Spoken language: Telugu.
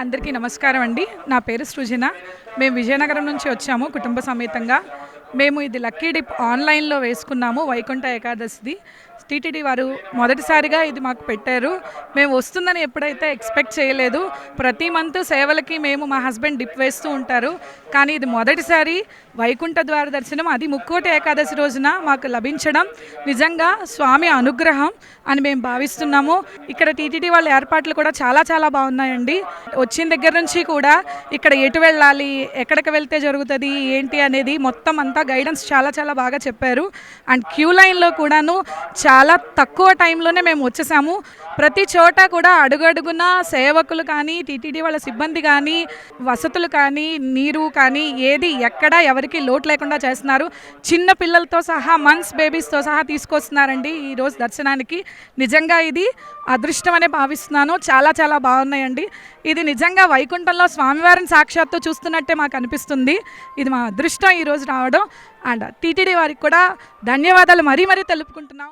అందరికీ నమస్కారం అండి. నా పేరు సృజన. మేము విజయనగరం నుంచి వచ్చాము కుటుంబ సమేతంగా. మేము ఇది లక్కీ డిప్ ఆన్‌లైన్‌లో వేసుకున్నాము వైకుంఠ ఏకాదశిది. టీటీడీ వారు మొదటిసారిగా ఇది మాకు పెట్టారు. మేము వస్తుందని ఎప్పుడైతే ఎక్స్‌పెక్ట్ చేయలేదు. ప్రతి మంత్ సేవలకి మేము మా హస్బెండ్ డిప్ వేస్తూ ఉంటారు. కానీ ఇది మొదటిసారి వైకుంఠ ద్వార దర్శనం, అది ముక్కోటి ఏకాదశి రోజున మాకు లభించడం నిజంగా స్వామి అనుగ్రహం అని మేము భావిస్తున్నాము. ఇక్కడ టీటీడీ వాళ్ళ ఏర్పాట్లు కూడా చాలా చాలా బాగున్నాయండి. వచ్చిన దగ్గర నుంచి కూడా ఇక్కడ ఎటు వెళ్ళాలి, ఎక్కడికి వెళ్తే జరుగుతుంది, ఏంటి అనేది మొత్తం అంతా గైడెన్స్ చాలా చాలా బాగా చెప్పారు. అండ్ క్యూ లైన్లో కూడాను చాలా తక్కువ టైంలోనే మేము వచ్చేసాము. ప్రతి చోట కూడా అడుగడుగున సేవకులు కానీ, టీటీడీ వాళ్ళ సిబ్బంది కానీ, వసతులు కానీ, నీరు కానీ ఏది ఎక్కడ ఎవరికి లోటు లేకుండా చేస్తున్నారు. చిన్న పిల్లలతో సహా మంత్స్ బేబీస్తో సహా తీసుకొస్తున్నారండి ఈరోజు దర్శనానికి. నిజంగా ఇది అదృష్టం అనే భావిస్తున్నాను. చాలా చాలా బాగున్నాయండి. ఇది నిజంగా వైకుంఠంలో స్వామివారిని సాక్షాత్తు చూస్తున్నట్టే మాకు అనిపిస్తుంది. ఇది మా అదృష్టం ఈరోజు రావడం. అండ్ టీటీడీ వారికి కూడా ధన్యవాదాలు మరీ మరీ తెలుపుకుంటున్నాం.